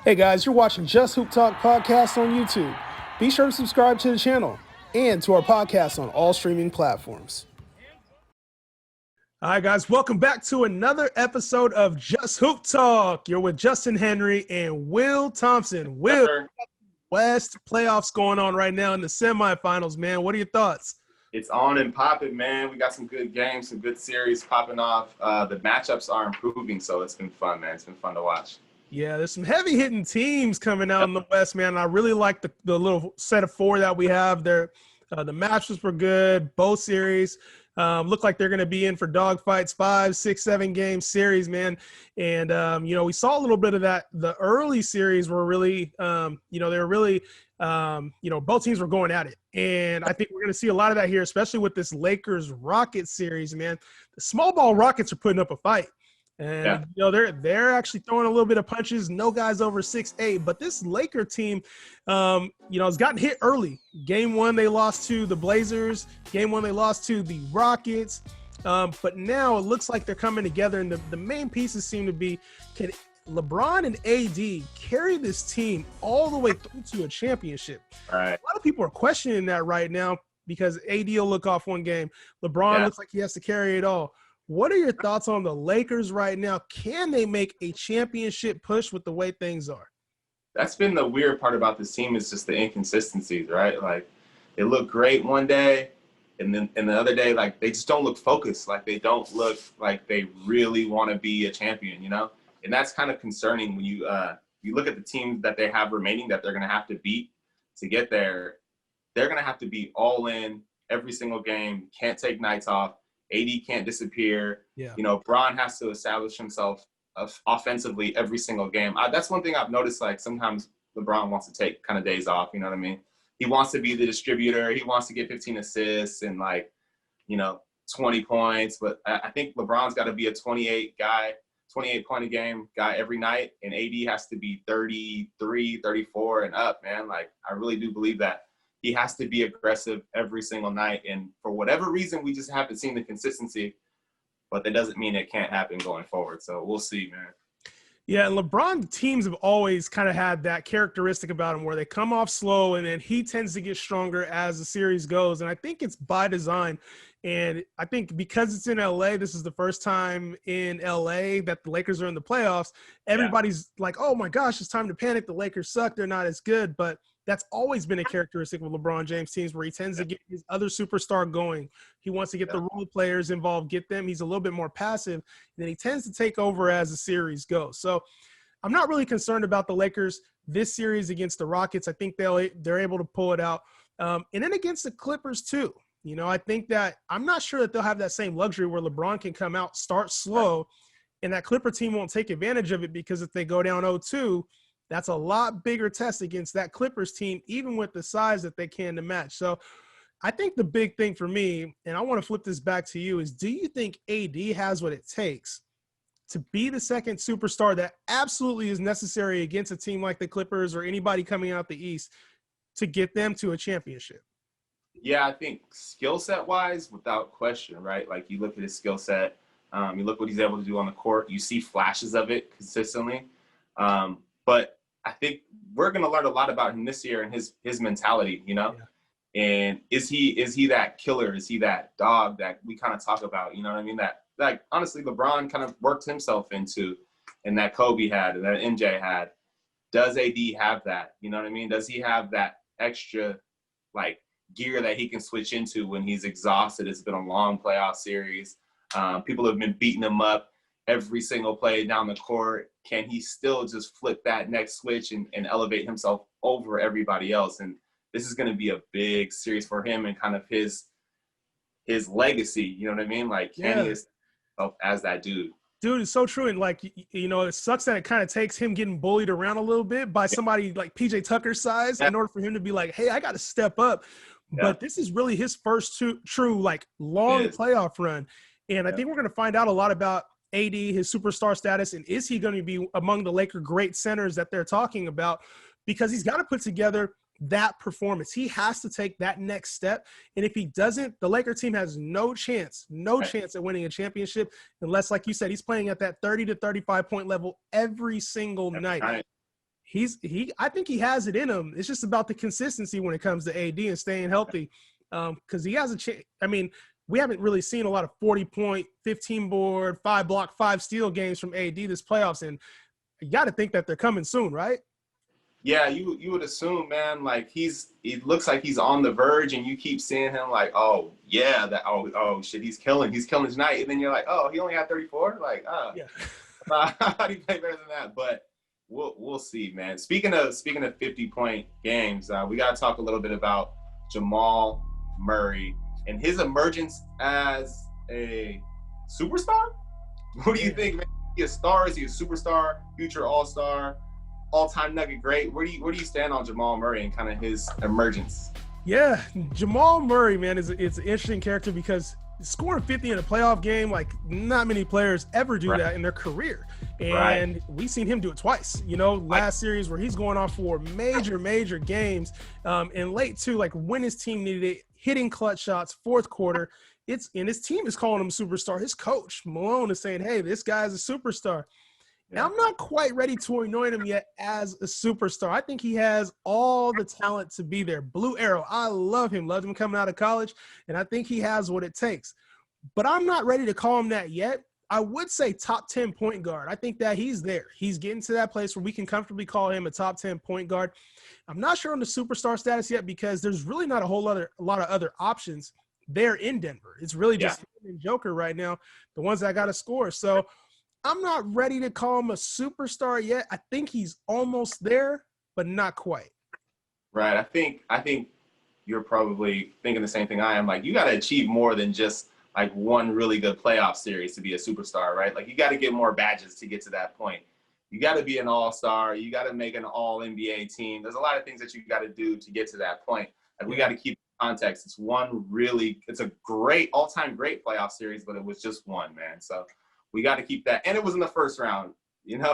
Hey guys, you're watching Just Hoop Talk podcast on YouTube. Be sure to subscribe to the channel and to our podcast on all streaming platforms. All right, guys, welcome back to another episode of Just Hoop Talk. You're with Justin Henry and Will Thompson. Will, West playoffs going on right now in the semifinals, man. What are your thoughts? It's on and popping, man. We got some good games, some good series popping off. The matchups are improving, so it's been fun, man. It's been fun to watch. Yeah, there's some heavy-hitting teams coming out in the West, man. I really like the little set of four that we have there. The matchups were good, both series. Look like they're going to be in for dogfights, 5, 6, 7-game series, man. And, we saw a little bit of that. The early series were really, they were really, both teams were going at it. And I think we're going to see a lot of that here, especially with this Lakers-Rockets series, man. The small ball Rockets are putting up a fight. And, they're actually throwing a little bit of punches. No guys over 6'8". But this Laker team, has gotten hit early. Game 1, they lost to the Blazers. Game 1, they lost to the Rockets. But now it looks like they're coming together. And the main pieces seem to be, can LeBron and AD carry this team all the way through to a championship? Right. A lot of people are questioning that right now because AD will look off one game. LeBron looks like he has to carry it all. What are your thoughts on the Lakers right now? Can they make a championship push with the way things are? That's been the weird part about this team is just the inconsistencies, right? Like, they look great one day, and then the other day, like, they just don't look focused. Like, they don't look like they really want to be a champion, you know? And that's kind of concerning when you look at the teams that they have remaining that they're going to have to beat to get there. They're going to have to be all in every single game, can't take nights off. AD can't disappear. Yeah. Bron has to establish himself offensively every single game. That's one thing I've noticed, like, sometimes LeBron wants to take kind of days off, you know what I mean? He wants to be the distributor. He wants to get 15 assists and, 20 points. But I think LeBron's got to be a 28-point-a-game guy every night, and AD has to be 33, 34 and up, man. Like, I really do believe that. He has to be aggressive every single night. And for whatever reason, we just haven't seen the consistency. But that doesn't mean it can't happen going forward. So we'll see, man. Yeah, and LeBron teams have always kind of had that characteristic about him where they come off slow and then he tends to get stronger as the series goes. And I think it's by design. And I think because it's in LA, this is the first time in LA that the Lakers are in the playoffs. Everybody's like, oh my gosh, it's time to panic. The Lakers suck. They're not as good. But that's always been a characteristic of LeBron James teams where he tends to get his other superstar going. He wants to get the role players involved, get them. He's a little bit more passive. And then he tends to take over as the series goes. So I'm not really concerned about the Lakers this series against the Rockets. I think they're able to pull it out. And then against the Clippers too. I think that I'm not sure that they'll have that same luxury where LeBron can come out, start slow, and that Clipper team won't take advantage of it because if they go down 0-2, that's a lot bigger test against that Clippers team, even with the size that they can to match. So I think the big thing for me, and I want to flip this back to you, is do you think AD has what it takes to be the second superstar that absolutely is necessary against a team like the Clippers or anybody coming out the East to get them to a championship? Yeah, I think skill set wise, without question, right? Like, you look at his skill set, you look what he's able to do on the court. You see flashes of it consistently. But I think we're going to learn a lot about him this year and his mentality, Yeah. And is he that killer? Is he that dog that we kind of talk about? You know what I mean? That, like, honestly, LeBron kind of worked himself into, and that Kobe had, and that MJ had. Does AD have that? You know what I mean? Does he have that extra, gear that he can switch into when he's exhausted? It's been a long playoff series. People have been beating him up every single play down the court. Can he still just flip that next switch and elevate himself over everybody else? And this is going to be a big series for him and kind of his legacy. You know what I mean? Can he himself as that dude? Dude, it's so true. And it sucks that it kind of takes him getting bullied around a little bit by somebody like PJ Tucker's size in order for him to be like, hey, I got to step up. Yeah. But this is really his first true long playoff run. And I think we're going to find out a lot about AD, his superstar status, and is he going to be among the Laker great centers that they're talking about? Because he's got to put together that performance. He has to take that next step. And if he doesn't, the Laker team has no chance at winning a championship unless, like you said, he's playing at that 30 to 35 point level every single night. I think he has it in him. It's just about the consistency when it comes to AD and staying healthy. Because he has a chance. I mean, we haven't really seen a lot of 40-point, 15-board, 5-block, 5-steal games from AD this playoffs, and you got to think that they're coming soon, right? Yeah, you would assume, man, like it looks like he's on the verge, and you keep seeing him like, oh yeah, oh shit, he's killing tonight, and then you're like, oh, he only had 34, like, yeah. How do you play better than that? But we'll see, man. Speaking of 50-point games, we got to talk a little bit about Jamal Murray and his emergence as a superstar. What do you think, man? Is he a star? Is he a superstar? Future All-Star? All-time Nugget great? Where do you stand on Jamal Murray and kind of his emergence? Yeah, Jamal Murray, man, it's an interesting character because scoring 50 in a playoff game, like not many players ever do that in their career. And we've seen him do it twice, last series where he's going off for major games and late too, like when his team needed it, hitting clutch shots, fourth quarter. And his team is calling him superstar. His coach, Malone, is saying, hey, this guy's a superstar. Now, I'm not quite ready to anoint him yet as a superstar. I think he has all the talent to be there. Blue Arrow, I love him. Loved him coming out of college, and I think he has what it takes. But I'm not ready to call him that yet. I would say top 10 point guard. I think that he's there. He's getting to that place where we can comfortably call him a top 10 point guard. I'm not sure on the superstar status yet because there's really not a lot of other options there in Denver. It's really just him and Joker right now, the ones that got to score. So I'm not ready to call him a superstar yet. I think he's almost there, but not quite. Right. I think you're probably thinking the same thing I am. Like, you got to achieve more than just like one really good playoff series to be a superstar, right? Like, you got to get more badges to get to that point. You got to be an all-star. You got to make an all-NBA team. There's a lot of things that you got to do to get to that point. Like, we got to keep context. It's a great, all-time great playoff series, but it was just one, man. So we got to keep that. And it was in the first round,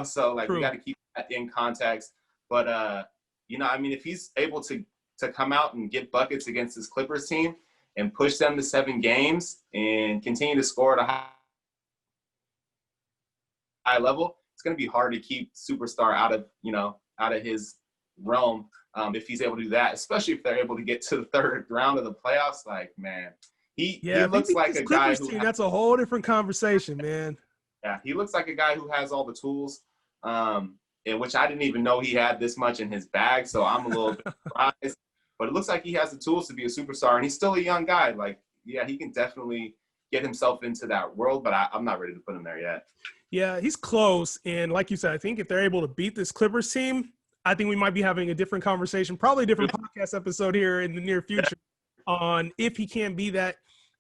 so like, we got to keep that in context. But, I mean, if he's able to come out and get buckets against his Clippers team and push them to 7 games and continue to score at a high level, it's going to be hard to keep superstar out of his realm if he's able to do that, especially if they're able to get to the third round of the playoffs. Like, man, he looks like a guy who that's a whole different conversation, man. Yeah, he looks like a guy who has all the tools, in which I didn't even know he had this much in his bag, so I'm a little bit surprised. But it looks like he has the tools to be a superstar, and he's still a young guy. Like, yeah, he can definitely get himself into that world, but I'm not ready to put him there yet. Yeah, he's close, and like you said, I think if they're able to beat this Clippers team, I think we might be having a different conversation, probably a different podcast episode here in the near future on if he can be that.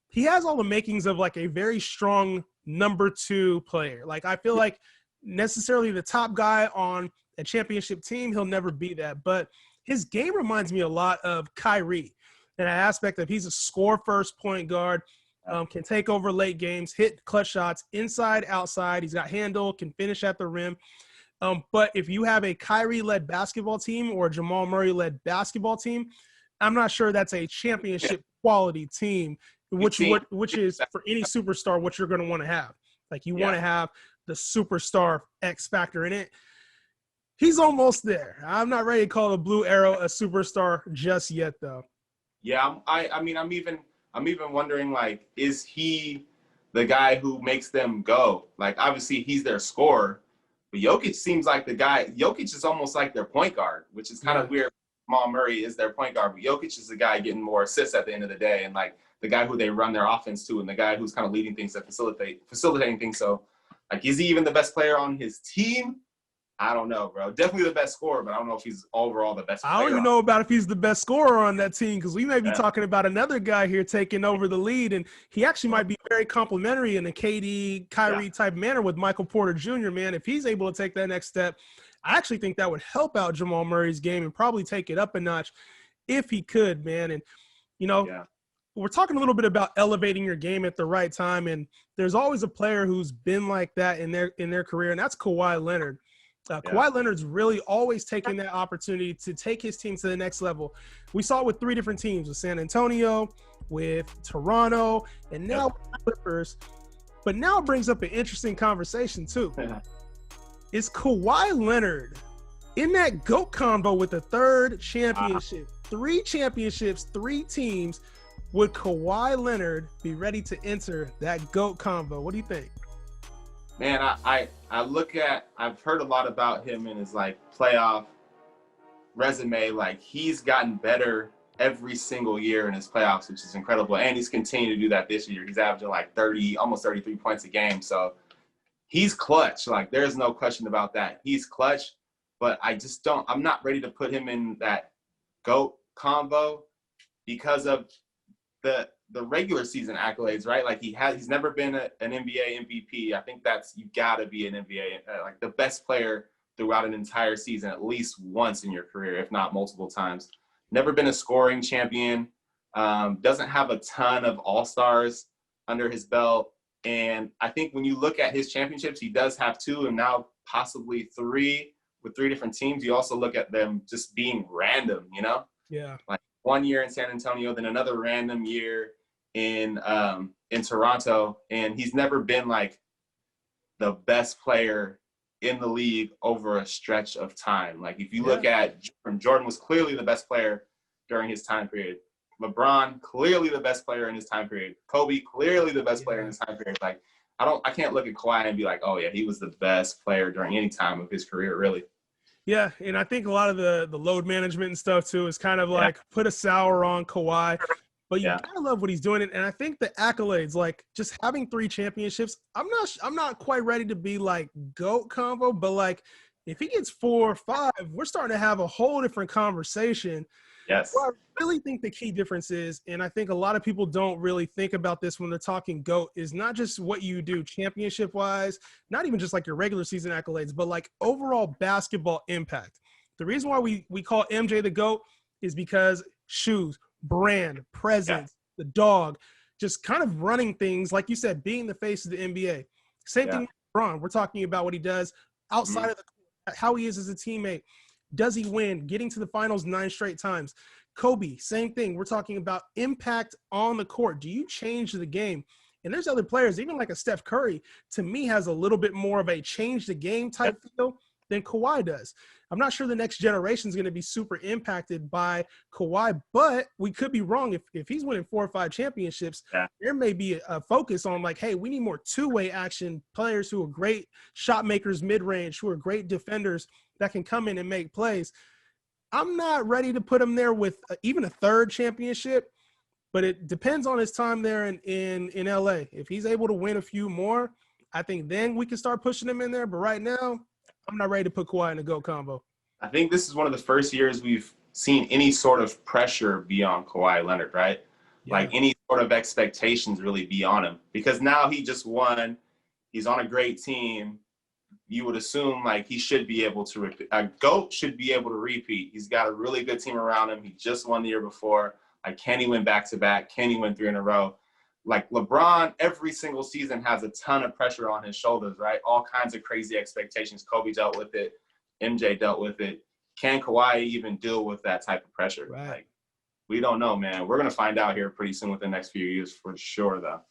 He has all the makings of like a very strong number 2 player. Like, I feel like necessarily the top guy on a championship team, he'll never be that. But his game reminds me a lot of Kyrie in an aspect of he's a score-first point guard, can take over late games, hit clutch shots inside, outside. He's got handle, can finish at the rim. But if you have a Kyrie-led basketball team or a Jamal Murray-led basketball team, I'm not sure that's a championship quality team, which is for any superstar what you're going to want to have. Like, you want to have the superstar X factor in it. He's almost there. I'm not ready to call the Blue Arrow a superstar just yet, though. Yeah, I'm even wondering, like, is he the guy who makes them go? Like, obviously he's their scorer, but Jokic seems like the guy. Jokic is almost like their point guard, which is kind of weird. Jamal Murray is their point guard, but Jokic is the guy getting more assists at the end of the day, and like the guy who they run their offense to, and the guy who's kind of leading things, that facilitating things. So, like, is he even the best player on his team? I don't know, bro. Definitely the best scorer, but I don't know if he's overall the best player. I don't even know about if he's the best scorer on that team, because we may be talking about another guy here taking over the lead, and he actually might be very complimentary in a KD, Kyrie type manner with Michael Porter Jr., man. If he's able to take that next step, I actually think that would help out Jamal Murray's game and probably take it up a notch if he could, man. And, we're talking a little bit about elevating your game at the right time, and there's always a player who's been like that in their career, and that's Kawhi Leonard. Kawhi Leonard's really always taking that opportunity to take his team to the next level. We saw it with 3 different teams, with San Antonio, with Toronto, and now with the Clippers. But now it brings up an interesting conversation too. Is Kawhi Leonard In that GOAT combo with the third championship, 3 championships, 3 teams, would Kawhi Leonard be ready to enter that GOAT combo? What do you think? Man, I've heard a lot about him and his like playoff resume. Like he's gotten better every single year in his playoffs, which is incredible. And he's continued to do that this year. He's averaging like 30, almost 33 points a game. So he's clutch. Like there's no question about that. He's clutch, but I'm not ready to put him in that GOAT combo because of the regular season accolades, right? Like he's never been an NBA MVP. I think you gotta be an NBA, like the best player throughout an entire season at least once in your career, if not multiple times. Never been a scoring champion. Doesn't have a ton of all-stars under his belt. And I think when you look at his championships, he does have 2 and now possibly 3 with 3 different teams. You also look at them just being random, you know? Yeah. Like 1 year in San Antonio, then another random year in Toronto. And he's never been like the best player in the league over a stretch of time. Like if you look at Jordan was clearly the best player during his time period. LeBron, clearly the best player in his time period. Kobe, clearly the best player in his time period. Like I can't look at Kawhi and be like, oh yeah, he was the best player during any time of his career, really. Yeah, and I think a lot of the load management and stuff too is kind of like put a sour on Kawhi, but you gotta love what he's doing. And I think the accolades, like just having 3 championships, I'm not quite ready to be like GOAT combo, but like if he gets 4 or 5, we're starting to have a whole different conversation. Yes. Well, I really think the key difference is, and I think a lot of people don't really think about this when they're talking GOAT, is not just what you do championship-wise, not even just like your regular season accolades, but like overall basketball impact. The reason why we call MJ the GOAT is because shoes, brand, presence, the dog, just kind of running things, like you said, being the face of the NBA. Same thing with LeBron. We're talking about what he does outside of how he is as a teammate. Does he win? Getting to the finals 9 straight times. Kobe, same thing. We're talking about impact on the court. Do you change the game? And there's other players, even like a Steph Curry, to me has a little bit more of a change the game type feel than Kawhi does. I'm not sure the next generation is going to be super impacted by Kawhi, but we could be wrong. If he's winning 4 or 5 championships, there may be a focus on like, hey, we need more 2-way action players who are great shot makers mid-range, who are great defenders that can come in and make plays. I'm not ready to put him there with even a 3rd championship, but it depends on his time there in LA. If he's able to win a few more, I think then we can start pushing him in there. But right now, I'm not ready to put Kawhi in a GOAT combo. I think this is one of the first years we've seen any sort of pressure beyond Kawhi Leonard, right? Yeah. Like any sort of expectations really be on him. Because now he just won. He's on a great team. You would assume like he should be able to repeat. A GOAT should be able to repeat. He's got a really good team around him. He just won the year before. Like, can he win back-to-back? Can he win 3 in a row? Like LeBron, every single season has a ton of pressure on his shoulders, right? All kinds of crazy expectations. Kobe dealt with it. MJ dealt with it. Can Kawhi even deal with that type of pressure? Right. Like, we don't know, man. We're going to find out here pretty soon within the next few years for sure, though.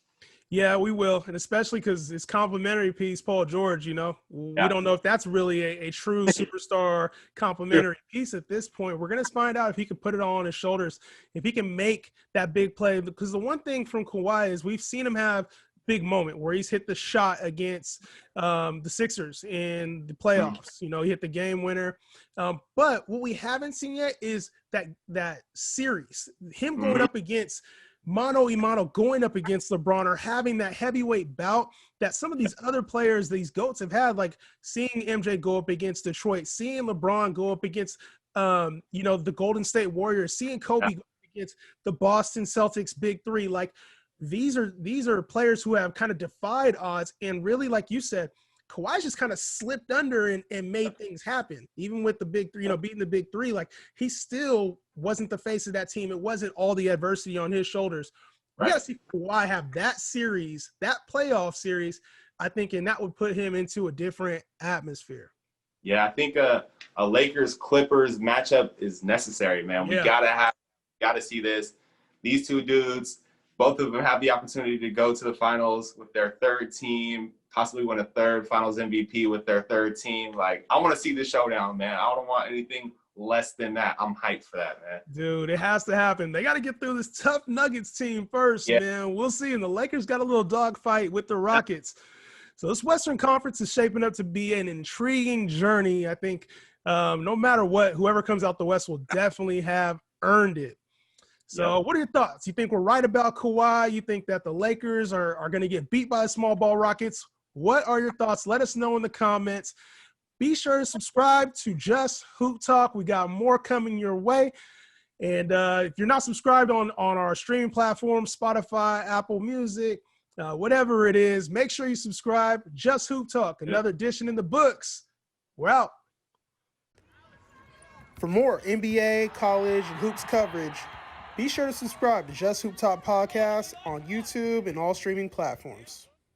Yeah, we will. And especially because it's complimentary piece, Paul George, we don't know if that's really a true superstar complimentary piece at this point. We're going to find out if he can put it all on his shoulders, if he can make that big play. Because the one thing from Kawhi is we've seen him have big moment where he's hit the shot against the Sixers in the playoffs. He hit the game winner. But what we haven't seen yet is that series, him going up against mano a mano, going up against LeBron, or having that heavyweight bout that some of these other players, these GOATs, have had, like seeing MJ go up against Detroit, seeing LeBron go up against, the Golden State Warriors, seeing Kobe go up against the Boston Celtics Big Three. Like these are players who have kind of defied odds, and really, like you said, Kawhi just kind of slipped under and made things happen. Even with the Big Three, beating the Big Three, like he still wasn't the face of that team. It wasn't all the adversity on his shoulders. We got to see Kawhi have that series, that playoff series, I think, and that would put him into a different atmosphere. Yeah, I think a Lakers-Clippers matchup is necessary, man. We gotta see this. These two dudes, both of them have the opportunity to go to the finals with their third team, possibly win a third finals MVP with their third team. Like, I want to see the showdown, man. I don't want anything less than that. I'm hyped for that, man. Dude, it has to happen. They got to get through this tough Nuggets team first, man. We'll see. And the Lakers got a little dogfight with the Rockets. So this Western Conference is shaping up to be an intriguing journey. I think no matter what, whoever comes out the West will definitely have earned it. So what are your thoughts? You think we're right about Kawhi? You think that the Lakers are going to get beat by the small ball Rockets? What are your thoughts? Let us know in the comments. Be sure to subscribe to Just Hoop Talk. We got more coming your way. And if you're not subscribed on our streaming platform, Spotify, Apple Music, whatever it is, make sure you subscribe. Just Hoop Talk, another edition in the books. We're out. For more NBA, college, and hoops coverage, be sure to subscribe to Just Hoop Talk podcast on YouTube and all streaming platforms.